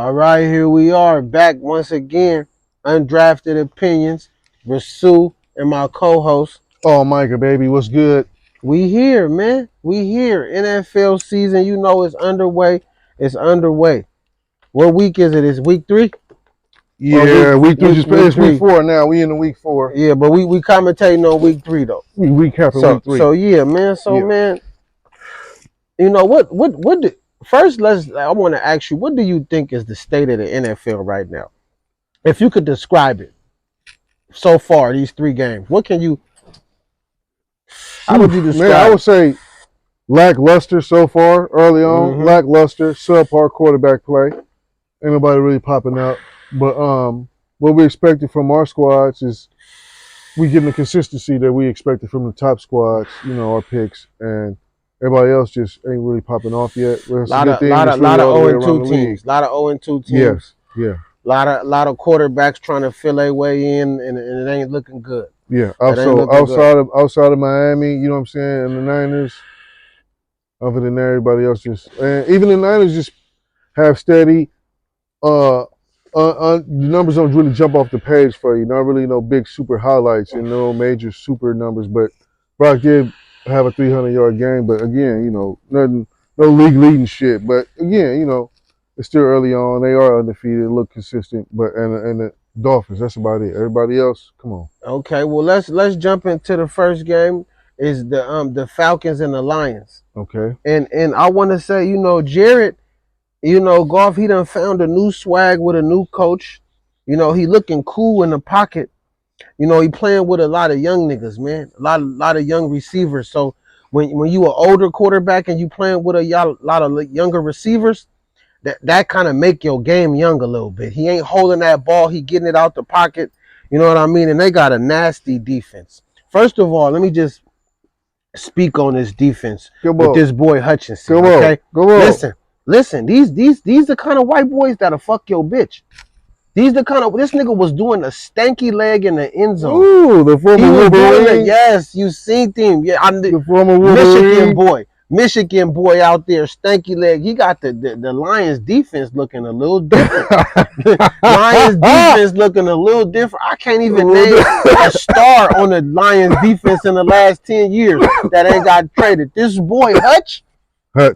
All right, here we are back once again. Undrafted opinions. Rasul and my co-host. Oh, Micah, baby, what's good? We here, man. We here. NFL season, you know, is underway. It's underway. What week is it? Is week 3 or Yeah, week three week it's week 3? 4 now. We in the week 4. Yeah, but we commentating on week 3 though. We recapping So week 3. so yeah, man. So Yeah. man, you know what? First, I want to ask you, what do you think is the state of the NFL right now? If you could describe it so far, these 3 games, how would you Man, I describe would say lackluster so far early it? on. Lackluster, subpar quarterback play. Ain't nobody really popping out. But what we expected from our squads is we getting the consistency that we expected from the top squads, our picks, and everybody else just ain't really popping off yet. Well, it's a Lot good of thing. lot It's of really lot of all the way 0-2 around the league. teams. Lot of 0-2 Yes, teams. yeah. Lot of quarterbacks trying to fill their way in, and it ain't looking good. Yeah, It ain't also looking good. outside of Miami, you know what I'm saying, and the Niners, other than that, everybody else and even the Niners just have steady. The numbers don't really jump off the page for you. Not really no big super highlights and no major super numbers. But Brock did have a 300-yard game. But again, nothing, no league leading shit. But again, it's still early on. They are undefeated, look consistent. But and the Dolphins, that's about it. Everybody else, come on. Okay, well let's jump into the first game. Is the Falcons and the Lions. Okay. And I want to say, Jared, Goff, he done found a new swag with a new coach. He looking cool in the pocket. He playing with a lot of young niggas, man. A lot of young receivers. So when you an older quarterback and you playing with a lot of younger receivers, that kind of make your game young a little bit. He ain't holding that ball. He getting it out the pocket. You know what I mean? And they got a nasty defense. First of all, let me just speak on this defense with this boy Hutchinson. Okay, listen. These the kind of white boys that'll fuck your bitch. These the kind of this nigga was doing a stanky leg in the end zone. Ooh, the former Wolverine. Yes, you seen him. Yeah, I'm the former Wolverine. Michigan boy out there, stanky leg. He got the Lions defense looking a little different. Lions defense looking a little different. I can't even name a star on the Lions defense in the last 10 years that ain't got traded. This boy Hutch,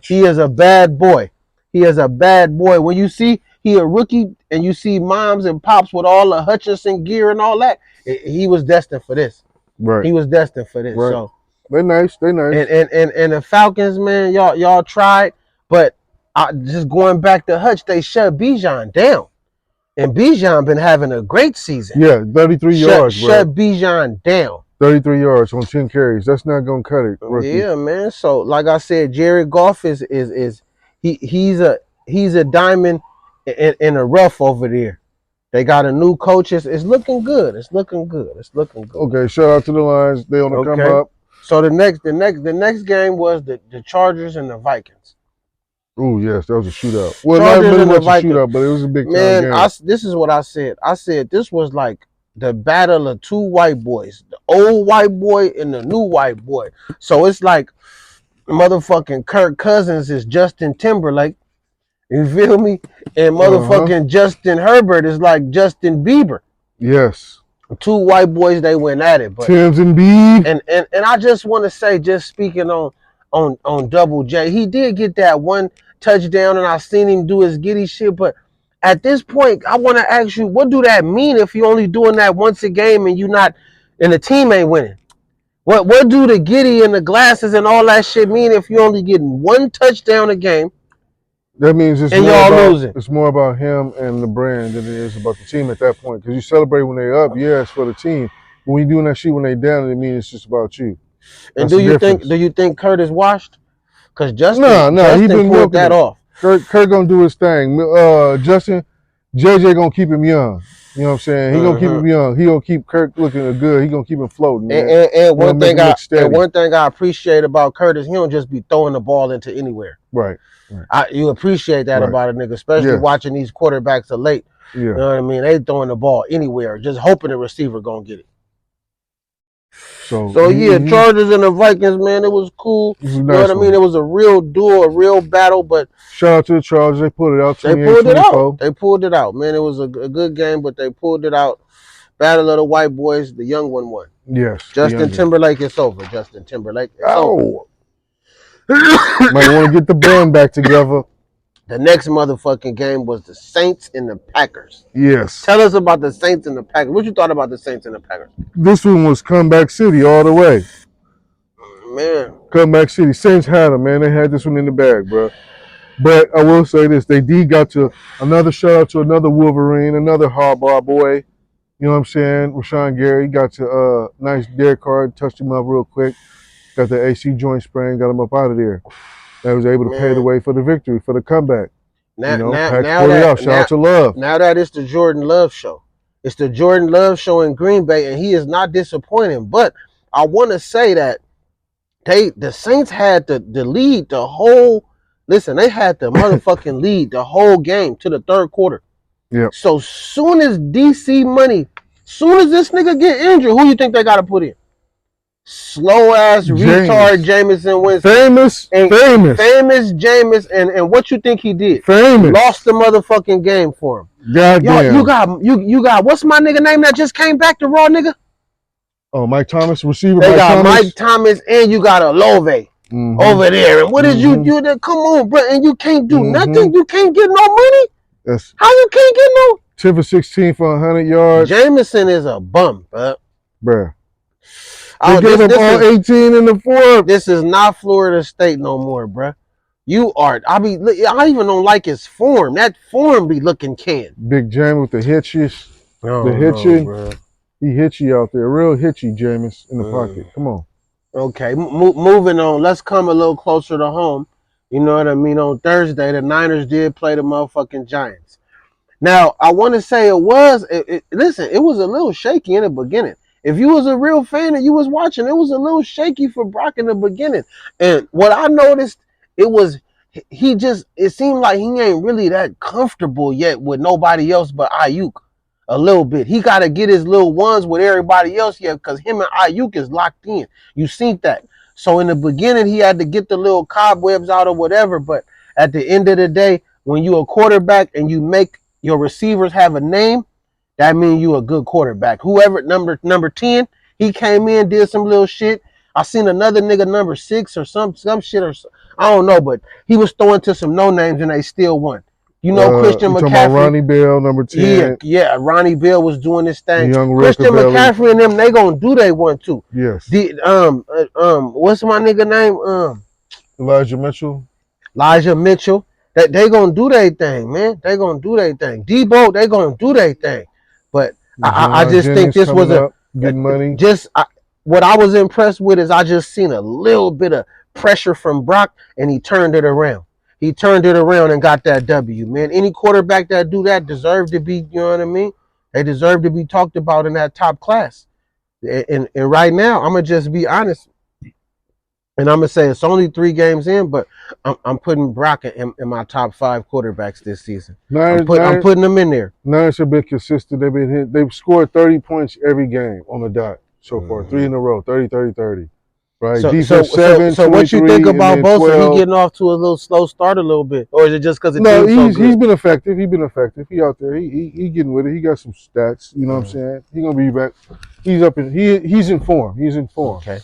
he is a bad boy. He is a bad boy. When you see he a rookie and you see moms and pops with all the Hutchinson gear and all that, he was destined for this. Right. He was destined for this. Right. So they're nice. And the Falcons, man, y'all tried, but just going back to Hutch, they shut Bijan down. And Bijan been having a great season. Yeah, 33 yards, bro. Shut Bijan down. 33 yards on 10 carries. That's not gonna cut it, rookie. Yeah, man. So like I said, Jared Goff he's a diamond in a rough over there. They got a new coach. It's looking good. It's looking good. Okay, shout out to the Lions. They on the come up. So the next game was the Chargers and the Vikings. Oh yes, that was a shootout. Well, not really much a shootout, but it was a big time game. This is what I said. I said this was like the battle of 2 white boys, the old white boy and the new white boy. So it's like motherfucking Kirk Cousins is Justin Timberlake. You feel me? And motherfucking Justin Herbert is like Justin Bieber. Yes. 2 white boys, they went at it. But Tim's and Beeb. And I just want to say, just speaking on Double J, he did get that 1 touchdown, and I seen him do his giddy shit. But at this point, I want to ask you, what do that mean if you only doing that once a game and the team ain't winning? What do the giddy and the glasses and all that shit mean if you only getting 1 touchdown a game? That means losing. It's more about him and the brand than it is about the team at that point. Because you celebrate when they're up, yeah, it's for the team. When you doing that shit when they down, it means it's just about you. And do you think Kurt is washed? Because Justin he been pulled that off. Kurt gonna do his thing. JJ gonna keep him young. You know what I'm saying? He gonna keep him young. He gonna keep Kurt looking good. He gonna keep him floating. And one thing I appreciate about Kurt is he don't just be throwing the ball into anywhere. Right. You appreciate that about a nigga, especially watching these quarterbacks of late. Yeah. You know what I mean? They throwing the ball anywhere, just hoping the receiver gonna get it. So So yeah, Chargers and the Vikings, man, it was cool. this is a You know what nice I mean? one. It was a real duel, a real battle, but Shout out to the Chargers. They pulled it out they pulled it out. 28-24. They pulled it out, man. It was a good game, but they pulled it out. Battle of the white boys, the young one won. Yes, the Justin youngin. Timberlake, it's over. Justin Timberlake, it's over. Oh, might want to get the band back together. The next motherfucking game was the Saints and the Packers. Yes. Tell us about the Saints and the Packers. What you thought about the Saints and the Packers? This one was comeback city all the way. Man. Comeback city. Saints had them, man. They had this one in the bag, bro. But I will say this. They got to another shout out to another Wolverine, another Harbaugh boy. You know what I'm saying? Rashawn Gary got to nice Derek Carr, touched him up real quick. Got the AC joint sprain, got him up out of there. They was able to pay the way for the victory, for the comeback. Pack pulled it off. Shout out to Love. Now that it's the Jordan Love show. It's the Jordan Love show in Green Bay, and he is not disappointing. But I want to say that the Saints had the lead the whole. Listen, they had the motherfucking lead the whole game to the third quarter. Yep. So soon as DC Money, soon as this nigga get injured, who you think they got to put in? Slow ass retard Jameson Winston. Famous Jameis, and what you think he did? Famous. Lost the motherfucking game for him. Goddamn. You got what's my nigga name that just came back to Raw, nigga? Oh, Mike Thomas, receiver. They got Mike Thomas, and you got Olave over there. And what did you do? Come on, bro, and you can't do nothing. You can't get no money. Yes. How you can't get no? 10 for 16 for 100 yards. Jameson is a bum, bruh. They gave him all 18 in the fourth. This is not Florida State no more, bruh. You are. I even don't like his form. That form be looking canned. Big James with the hitches. He hitchy out there. Real hitchy, Jameis, in the pocket. Come on. Okay, moving on. Let's come a little closer to home. You know what I mean? On Thursday, the Niners did play the motherfucking Giants. Now, I want to say listen, it was a little shaky in the beginning. If you was a real fan and you was watching, it was a little shaky for Brock in the beginning. And what I noticed, it seemed like he ain't really that comfortable yet with nobody else but Ayuk. A little bit. He got to get his little ones with everybody else yet because him and Ayuk is locked in. You seen that. So in the beginning, he had to get the little cobwebs out or whatever. But at the end of the day, when you a quarterback and you make your receivers have a name, that means you a good quarterback. Whoever, number 10, he came in, did some little shit. I seen another nigga number 6 or some shit or I don't know, but he was throwing to some no names and they still won. You know, Christian McCaffrey. Talking about Ronnie Bell, number 10. Yeah, Ronnie Bell was doing this thing. Christian McCaffrey and them, they gonna do they one too. Yes. What's my nigga name? Elijah Mitchell. They gonna do their thing, man. They gonna do their thing. Debo, they gonna do their thing. But I just think this was getting money. What I was impressed with is I just seen a little bit of pressure from Brock and he turned it around. He turned it around and got that W, man. Any quarterback that do that deserve to be, you know what I mean? They deserve to be talked about in that top class. And right now, I'm going to just be honest. And I'm going to say it's only 3 games in, but I'm putting Brock in my top 5 quarterbacks this season. I'm putting them in there. Niners have been consistent. They've scored 30 points every game on the dot so far. 3 in a row, 30, 30, 30. Right. So what you think about Bosa? He getting off to a little slow start a little bit, or is it just because he's been effective? He out there. He getting with it. He got some stats. You know what I'm saying? He gonna be back. He's up in. He's in form. Okay.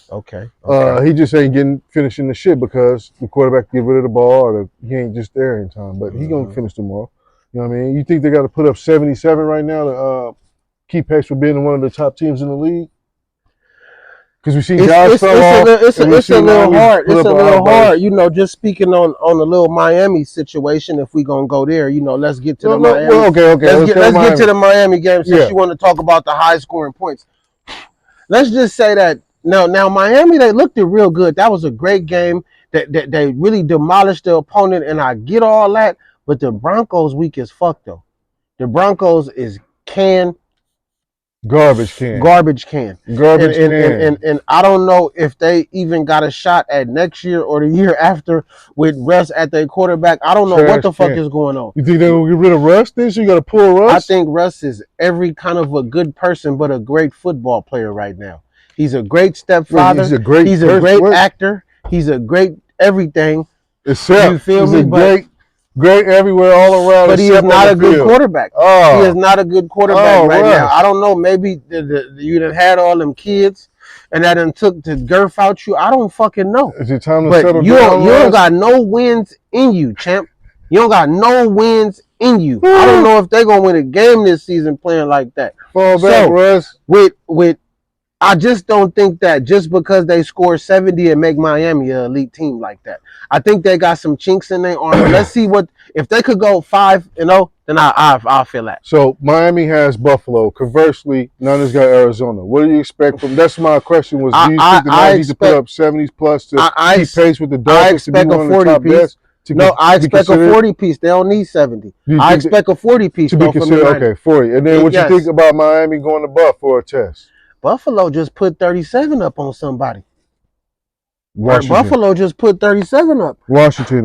He just ain't finishing the shit because the quarterback get rid of the ball or he ain't just there in time. But he gonna finish tomorrow. You know what I mean? You think they got to put up 77 right now to keep pace with being one of the top teams in the league? Because we see guys it's a little hard. It's a little hard, you know. Just speaking on the little Miami situation, if we gonna go there, you know, let's get to the Miami. Well, okay. Let's get to the Miami game since you want to talk about the high scoring points. Let's just say that now Miami, they looked it real good. That was a great game. That they really demolished the opponent, and I get all that. But the Broncos weak as fuck though. The Broncos is Garbage can. And I don't know if they even got a shot at next year or the year after with Russ at their quarterback. I don't know what the fuck is going on. You think they're going to get rid of Russ then? So you got to pull Russ? I think Russ is every kind of a good person but a great football player right now. He's a great Look, he's stepfather. a great He's a person. great What? actor. He's a great everything. You Except feel he's me? a great everywhere all around But he is except on not the a good field. quarterback. He is Oh, not a good quarterback oh, right now. I Russ. don't know. Maybe you done had all them kids, and that done took to girth out you. I don't fucking know. Is it time to But settle down, you don't Russ? got no wins in you, champ. You don't got no wins in you. I don't know if they're gonna win a game this season playing like that. Fall back, So Russ. with I just don't think that just because they score 70 and make Miami an elite team like that. I think they got some chinks in their armor. Let's see what if they could go 5-0, then I'll feel that. So Miami has Buffalo. Conversely, none has got Arizona. What do you expect from? That's my question. Was do you think the I Niners need to put expect up 70s plus to I, keep pace with the I Dolphins to be expect a one of the 40 top piece. best No, I to be expect a considered? 40 piece. They don't need 70. Do you I think expect a 40 piece to be though from the considered? Niners. Okay, 40. And then what you think Yes. about Miami going to Buff for a test? Buffalo just put 37 up on somebody. Washington, Buffalo just put 37 up. Washington,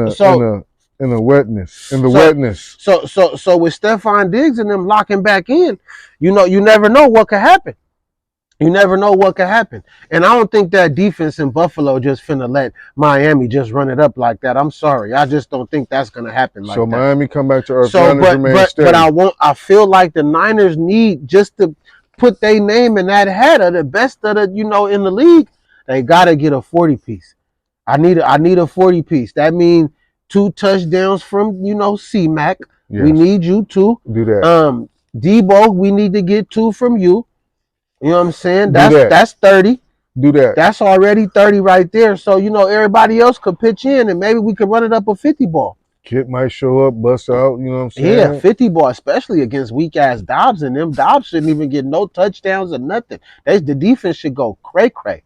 So in a wetness, in the so wetness. so with Stephon Diggs and them locking back in, you never know what could happen. You never know what could happen. And I don't think that defense in Buffalo just finna let Miami just run it up like that. I'm sorry. I just don't think that's gonna happen like So that. Miami come back to earth. So Niners remain steady. I feel like the Niners need just to put their name in that hat of the best of the, in the league. They gotta get a 40 piece. I need a 40 piece. That means 2 touchdowns from, C-Mac. We Yes, need you to. do that. Debo, we need to get 2 from you. You know what I'm saying? Do that. That's 30. Do that. That's already 30 right there. So, everybody else could pitch in and maybe we could run it up a 50 ball. Kid might show up, bust out. You know what I'm saying? Yeah, 50 ball, especially against weak ass Dobbs and them. Dobbs shouldn't even get no touchdowns or nothing. The defense should go cray cray.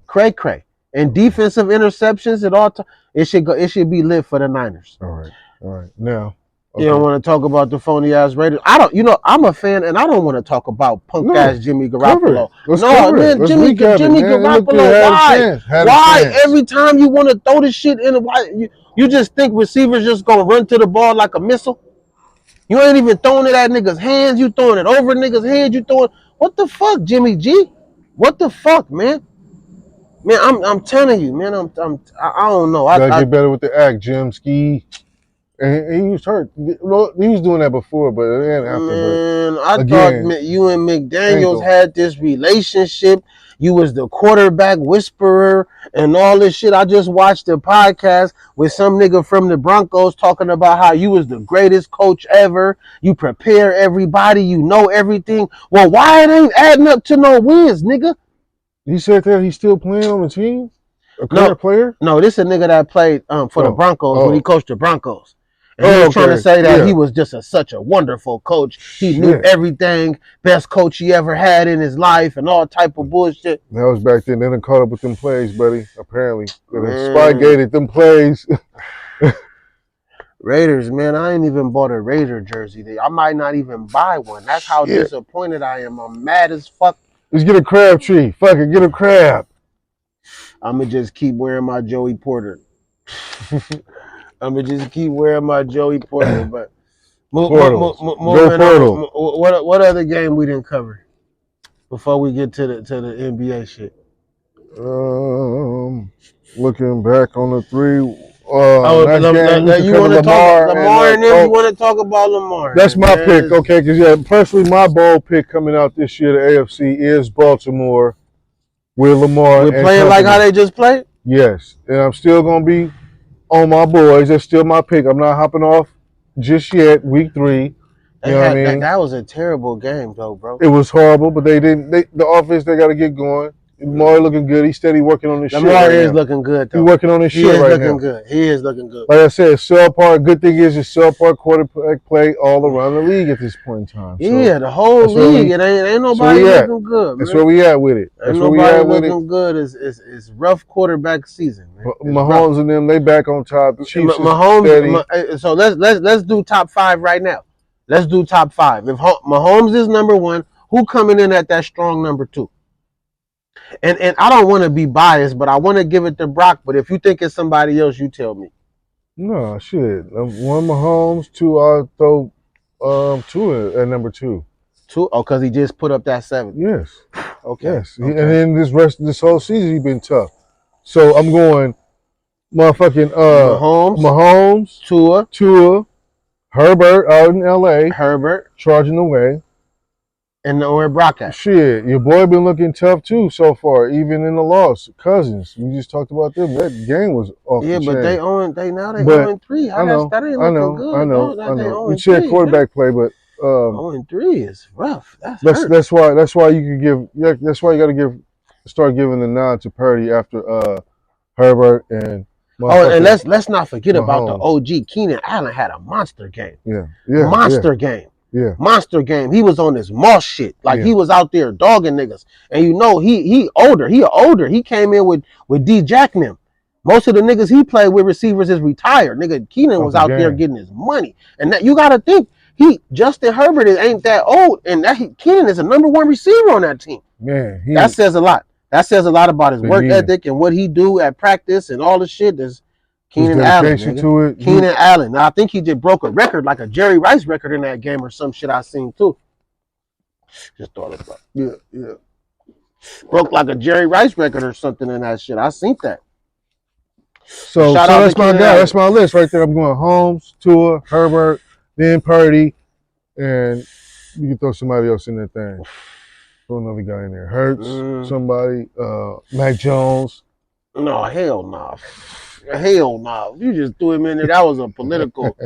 Cray cray. And defensive interceptions at all times, it should be lit for the Niners. All right. Now, You don't okay. want to talk about the phony ass Raiders. I'm a fan, and I don't want to talk about punk No, ass Jimmy cover Garoppolo. it. Let's No, cover it. man, Let's Jimmy recap it, man. It looked good. Garoppolo. Had a Why? chance. Had a Why chance. every time you want to throw this shit in? Why you just think receivers just gonna run to the ball like a missile? You ain't even throwing it at niggas' hands. You throwing it over niggas' heads. You throwing what the fuck, Jimmy G? What the fuck, man? Man, I'm telling you, man. I don't know. Gotta get better with the act, Jim Ski. And he was hurt. He was doing that before, but it ain't after. Man, I But thought again, you and McDaniels ankle. had this relationship. You was the quarterback whisperer and all this shit. I just watched a podcast with some nigga from the Broncos talking about how you was the greatest coach ever. You prepare everybody. You know everything. Well, why it ain't adding up to no wins, nigga? He said that he's still playing on the team? A No, current player? no, this is a nigga that played for the Broncos when he coached the Broncos. And he was trying to say that he was just such a wonderful coach. He knew everything, best coach he ever had in his life, and all type of bullshit. That was back then. They done caught up with them plays, buddy. Apparently, they Spygated them plays. Raiders, man, I ain't even bought a Raider jersey. I might not even buy one. That's how disappointed I am. I'm mad as fuck. Let's get a crab tree. Fuck it, get a crab. I'ma just keep wearing my Joey Porter. I'ma just keep wearing my Joey Porter, but. Moving on. What other game we didn't cover before we get to the NBA shit? Looking back on the three. Nice game. We You cover want to talk Lamar and them? You want to talk about Lamar? That's my pick, okay? Because personally, my bold pick coming out this year, the AFC, is Baltimore with Lamar. We're playing like how they just played. Yes, and I'm still gonna be on my boys. That's still my pick. I'm not hopping off just yet. Week 3. You know what I mean? That was a terrible game, though, bro. It was horrible, but they didn't. The offense, they got to get going. Lamar looking good. He's steady working on his shit. Lamar is looking good, though. He's working on his shit right now. He is looking good. He is looking good. Like I said, subpar. Good thing is it's subpar quarterback play all around the league at this point in time. Yeah, the whole league. It ain't nobody looking good, man. That's where we at with it. Ain't nobody looking good. It's rough quarterback season, man. Mahomes and them, they back on top. The Chiefs Mahomes. So let's do top 5 right now. Let's do top 5. If Mahomes is number 1, who coming in at that strong number 2? And I don't want to be biased, but I want to give it to Brock. But if you think it's somebody else, you tell me. No, shit. 1 Mahomes, 2 I'll throw 2 at number 2. 2? Oh, because he just put up that 7. Yes. Okay. Yes. And Okay. then this whole season he's been tough. So I'm going motherfucking Mahomes, Mahomes, Tua, Tua, Herbert out in LA, Herbert, charging away. and where Brock at? Shit, your boy been looking tough too so far, even in the loss. Cousins, we just talked about them. That game was off the Yeah, but chain. they now they But 0-3. How I know, that ain't I looking know, I good, know, dog. Now I they know. You said 0-3, man. quarterback play, but 0-3 is rough. That's that's hurt. that's why you could give. Yeah, that's why you got to start giving the nod to Purdy after Herbert and Oh, and motherfucking let's not forget about the Mahomes. OG. Keenan Allen had a monster game. Yeah, yeah, yeah, Monster game. yeah, Monster game. He was on this moss shit. Like yeah. he was out there dogging niggas. And you know he older. He came in with D Jack and them. Most of the niggas he played with receivers is retired. Nigga Keenan Out was the out there game. getting his money. And that you gotta think Justin Herbert ain't that old. And Keenan is a #1 receiver on that team. Man, That says a lot. That says a lot about his work again, ethic and what he do at practice and all the shit. That's his Keenan Allen, dedication nigga. to it. Keenan Allen. Now, I think he just broke a record, like a Jerry Rice record in that game or some shit I seen too. Just thought about. Yeah, yeah. Broke like a Jerry Rice record or something in that shit. I seen that. So Shout out to that's my Keenan guy. Allen. That's my list right there. I'm going Holmes, Tua, Herbert, then Purdy, and you can throw somebody else in that thing. Throw another guy in there. Hurts, somebody, Mac Jones. No, hell no. Nah. Hell no. Nah. You just threw him in there. That was a political.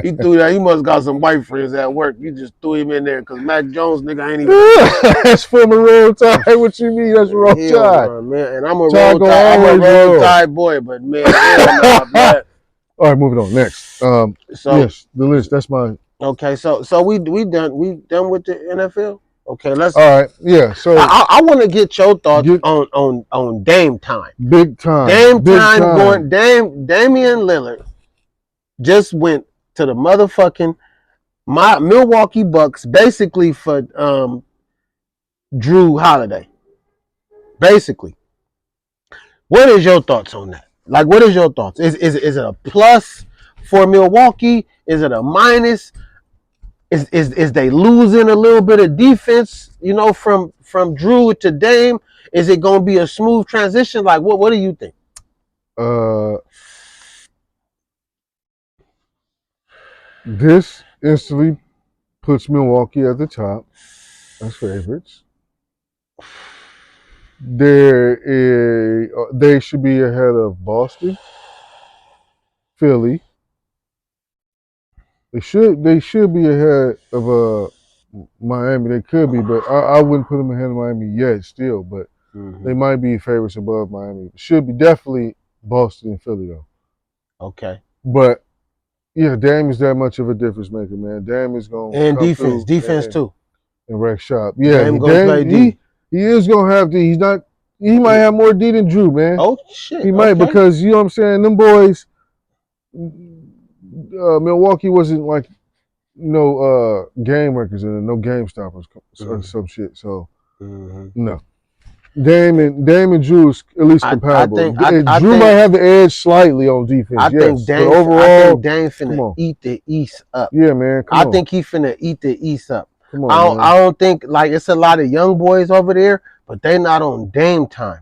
He threw that. He must got some white friends at work. You just threw him in there because Mac Jones, nigga, ain't even. That's from a roll tide. What you mean? That's roll Hell tide. no, man. And I'm a Tide roll go tide. I'm a always roll roll. tide boy, but man, hell no, man. All right, moving on. Next. So yes, the list. That's my. okay. So we done with the NFL. Okay, let's. All right. Yeah. So I want to get your thoughts on Dame time. big time. Dame Big time going. Damian Lillard just went to the motherfucking my Milwaukee Bucks basically for Drew Holiday. Basically, what is your thoughts on that? Like, what is your thoughts? Is it a plus for Milwaukee? Is it a minus? Is they losing a little bit of defense? You know, from Drew to Dame. Is it going to be a smooth transition? Like, what do you think? This instantly puts Milwaukee at the top as favorites. They should be ahead of Boston, Philly. They should be ahead of Miami. They could be, but I wouldn't put them ahead of Miami yet. Still, but they might be favorites above Miami. Should be definitely Boston and Philly though. Okay. But yeah, Dame is that much of a difference maker, man. Dame is gonna And come defense through too. and wreck shop. Yeah, Dame gonna play D. He is gonna have D. He's not. He might have more D than Drew, man. Oh shit. He might because you know what I'm saying. Them boys, Milwaukee wasn't like no game records and no game stoppers or some shit. So no. Dame and Drew is at least compatible. Drew might have the edge slightly on defense, but overall, I think Dame finna eat the East up. Yeah, man. I think he finna eat the East up. Come on, I don't think like it's a lot of young boys over there, but they not on Dame time.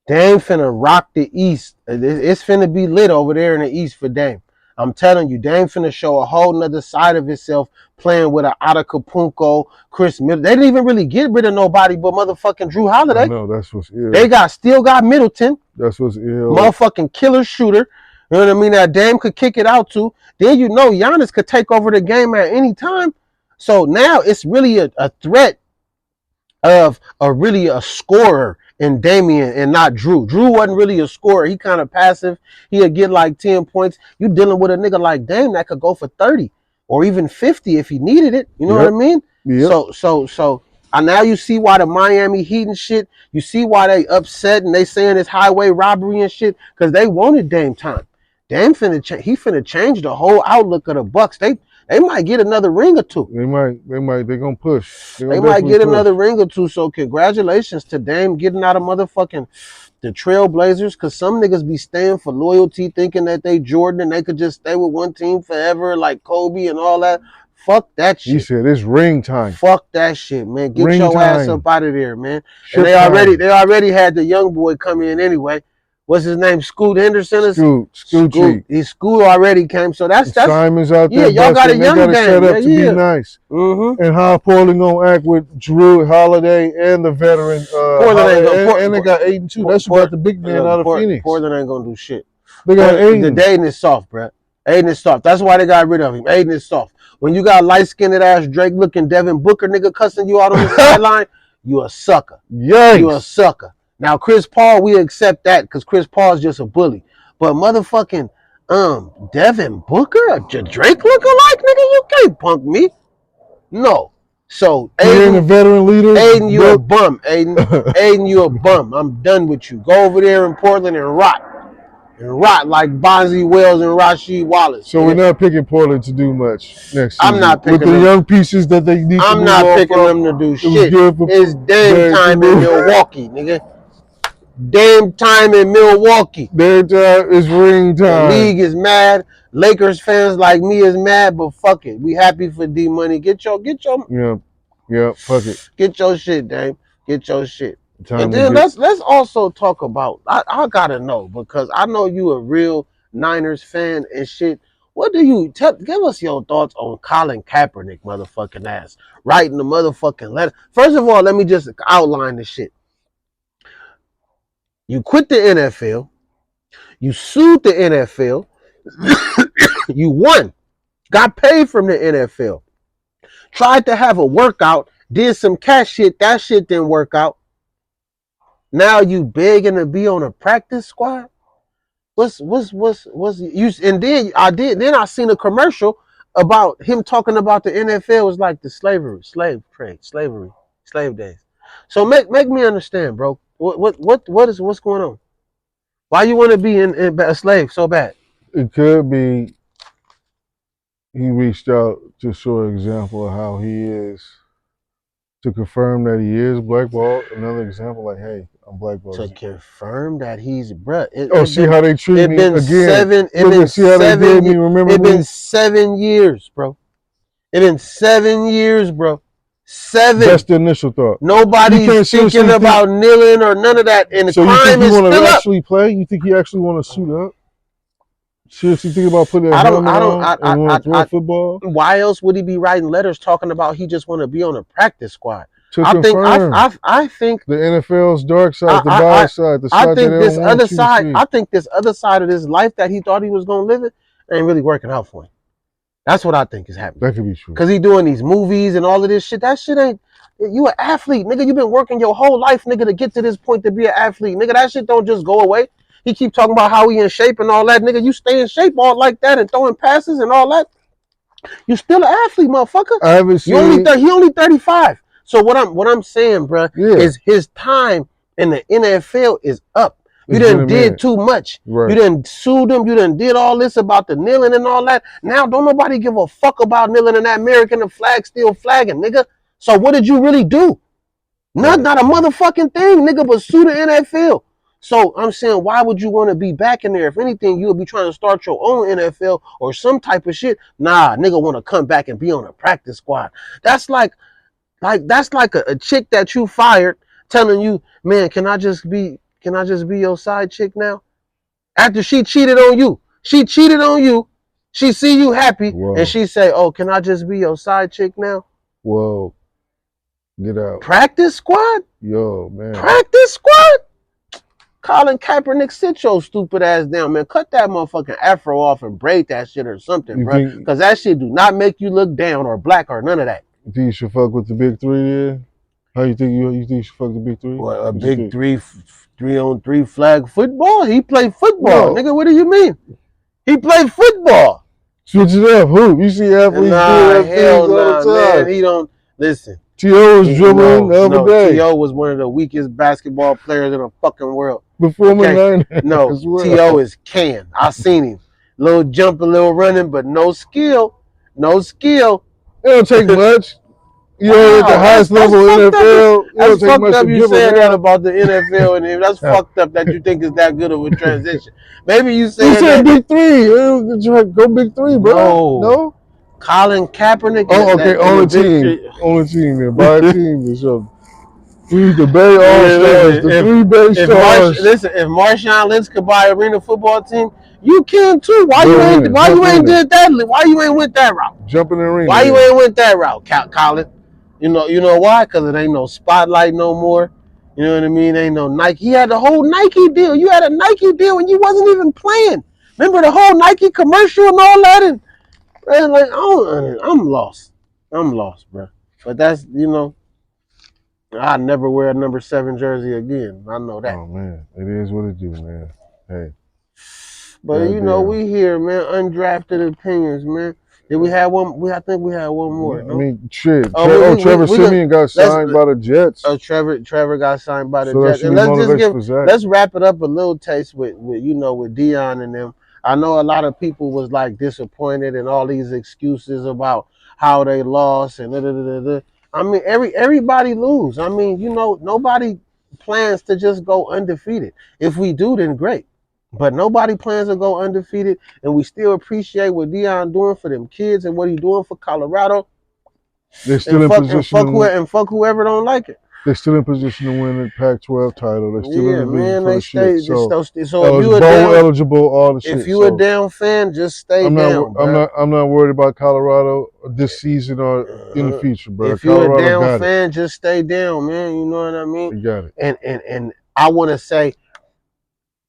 Dame finna rock the East. It's finna be lit over there in the East for Dame. I'm telling you, Dame finna show a whole nother side of himself playing with an Adetokounmpo, Chris Middleton. They didn't even really get rid of nobody but motherfucking Drew Holiday. No, that's what's ill. They still got Middleton. That's what's ill. Motherfucking killer shooter. You know what I mean? That Dame could kick it out to. Then you know Giannis could take over the game at any time. So now it's really a threat of a scorer in Damian and not Drew. Drew wasn't really a scorer. He kind of passive. He'd get like 10 points. You dealing with a nigga like Dame that could go for 30 or even 50 if he needed it. You know what I mean? Yep. So now you see why the Miami Heat and shit, you see why they upset and they saying it's highway robbery and shit, because they wanted Dame time. Dame finna change the whole outlook of the Bucks. They might get another ring or two. They might. They're gonna push. They might get another ring or two. So congratulations to Dame getting out of motherfucking the Trailblazers, because some niggas be staying for loyalty thinking that they Jordan and they could just stay with one team forever like Kobe and all that. Fuck that He shit. said it's ring time. Fuck that shit, man. Get Ring your ass time. up out of there, man. And Ship time. they already had the young boy come in anyway. What's his name? Scoot Henderson. Scoochie. Scoot already came. So that's Simon's out yeah. there Y'all got a busting. They got young to set game. Yeah, up to be yeah. nice. Mm-hmm. And how Portland gonna act with Drew Holiday and the veteran Portland ain't Holiday, gonna. and they got Aiden too. That's about the big man out of Phoenix. Portland ain't gonna do shit. They got The Aiden. Aiden is soft, bro. Aiden is soft. That's why they got rid of him. Aiden is soft. When you got light-skinned ass Drake looking Devin Booker nigga cussing you out on the sideline, you a sucker. Yikes. You a sucker. Now Chris Paul, we accept that because Chris Paul's just a bully. But motherfucking Devin Booker, Drake lookalike, nigga, you can't punk me. No. So Aiden, the veteran leader. Aiden, you a bum. Aiden, you a bum. I'm done with you. Go over there in Portland and rot. And rot like Bonzi Wells and Rasheed Wallace. So we're not picking Portland to do much next season. I'm not picking with the young pieces that they need to move on from. I'm not picking them to do shit. It's damn time in Milwaukee, nigga. Damn time in Milwaukee. Damn time is ring time. The league is mad. Lakers fans like me is mad, but fuck it. We happy for D Money. Get your Yeah, fuck it. Get your shit, Dame. Get your shit. Time and then let's also talk about I gotta know because I know you a real Niners fan and shit. What do you give us your thoughts on Colin Kaepernick, motherfucking ass, writing the motherfucking letter? First of all, let me just outline the shit. You quit the NFL, you sued the NFL, you won, got paid from the NFL, tried to have a workout, did some cash shit, that shit didn't work out. Now you begging to be on a practice squad? What's you? And then I seen a commercial about him talking about the NFL was like the slave trade, slave days. So make me understand, bro. What's going on? Why you want to be in a slave so bad? It could be he reached out to show an example of how he is, to confirm that he is blackballed. Another example, like, hey, I'm blackballed. To confirm that he's bruh. See how they treat me again. It been 7 years, bro. It been 7 years, bro. 7. That's the initial thought. Nobody's thinking about kneeling or none of that. And the crime is still up. So you think he want to actually play? You think he actually want to suit up? Seriously think about putting a helmet on and want to throw a football? Why else would he be writing letters talking about he just want to be on a practice squad? I think the NFL's dark side, the bias side, the side that they don't want you to see. I think this other side of this life that he thought he was going to live it ain't really working out for him. That's what I think is happening. That could be true. Because he doing these movies and all of this shit. That shit ain't... You an athlete, nigga. You been working your whole life, nigga, to get to this point to be an athlete. Nigga, that shit don't just go away. He keep talking about how he in shape and all that. Nigga, you stay in shape all like that and throwing passes and all that. You still an athlete, motherfucker. I haven't seen... He only 35. So what I'm saying, bro, is his time in the NFL is up. You done did too much. Right. You done sued him. You done did all this about the kneeling and all that. Now don't nobody give a fuck about kneeling and that American flag still flagging, nigga. So what did you really do? Not a motherfucking thing, nigga, but sue the NFL. So I'm saying, why would you want to be back in there? If anything, you would be trying to start your own NFL or some type of shit. Nah, nigga want to come back and be on a practice squad. That's like a chick that you fired telling you, man, can I just be your side chick now? After she cheated on you. She cheated on you. She see you happy. Whoa. And she say, oh, can I just be your side chick now? Whoa. Get out. Practice squad? Yo, man. Practice squad? Colin Kaepernick, sit your stupid ass down, man. Cut that motherfucking afro off and braid that shit or something, bro. Because that shit do not make you look down or black or none of that. You think you should fuck with the big three there? How you think you should fuck the big three? What, a big 3-on-3 flag football? He played football, nigga. What do you mean? He played football. Switch it up, who? You see athletes doing that things all the time. Man, he don't listen. T.O. was dribbling the other day. T.O. was one of the weakest basketball players in the fucking world. Before Niners. No, well. T.O. is can. I seen him. Little jump, a little running, but no skill. No skill. It don't take much. You know, at the highest level of NFL, that's fucked up you saying that about the NFL, and that's fucked up that you think it's that good of a transition. Maybe you said big three. Go big three, bro. No? Colin Kaepernick and Oh, okay, and on the the big team. shit. On the team then. Buy a team or something. We need the Bay All Man, Stars, listen, the three Bay Stars. if Marshawn Lynch could buy an arena football team, you can too. Go in, Why jump you ain't in there. did that? Why you ain't went that route? Jump in the arena, Why you then. ain't went that route, Colin? You know why? Because it ain't no spotlight no more. You know what I mean? Ain't no Nike. He had the whole Nike deal. You had a Nike deal and you wasn't even playing. Remember the whole Nike commercial and all that? And man, like I'm lost. I'm lost, bro. But that's I never wear a number 7 jersey again. I know that. Oh man, it is what it do, man. Hey, But goddamn. we here, man. Undrafted opinions, man. Did we have one? I think we had one more. I No. mean, shit. Oh, Trevor we could Simeon got let's. signed by the Jets, Trevor got signed by the so that Jets, should and be motivation for Zach. let's wrap it up a little taste with Dion and them. I know a lot of people was like disappointed and all these excuses about how they lost and da, da, da, da, da. I mean everybody lose. I mean nobody plans to just go undefeated. If we do, then great. But nobody plans to go undefeated, and we still appreciate what Dion doing for them kids and what he doing for Colorado, They're still in position to. and fuck whoever don't like it. They're still in position to win the Pac-12 title. They're still in Yeah, the division man, for they the shit. stay. So, So bowl eligible, all the if shit. you a So down fan, just stay down, bro. I'm not worried about Colorado this season or in the Uh, future, bro. if you a Colorado down got it. fan, just stay down, man. You know what I mean? They got it. And I want to say,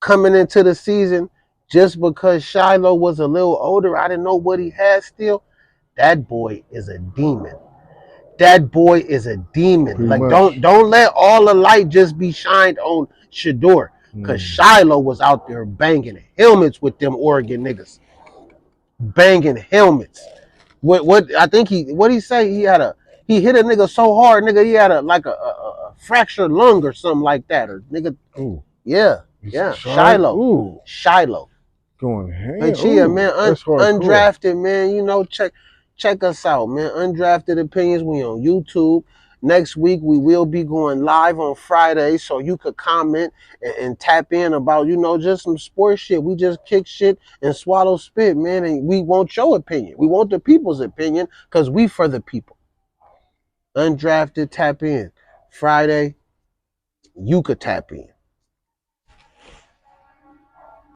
coming into the season, just because Shiloh was a little older, I didn't know what he had still. That boy is a demon. That boy is a demon. Pretty Like much. don't let all the light just be shined on Shador. Cause Mm. Shiloh was out there banging helmets with them Oregon niggas. Banging helmets. What I think he say he hit a nigga so hard, nigga, he had a fractured lung or something like that. Or nigga, Ooh. yeah, He's yeah. shy. Shiloh. Ooh. Shiloh. Going But ham. yeah, Ooh. man, That's hardcore. undrafted, man. Check us out, man. Undrafted opinions. We on YouTube. Next week we will be going live on Friday, so you could comment and tap in about just some sports shit. We just kick shit and swallow spit, man. And we want your opinion. We want the people's opinion because we for the people. Undrafted, tap in. Friday, you could tap in.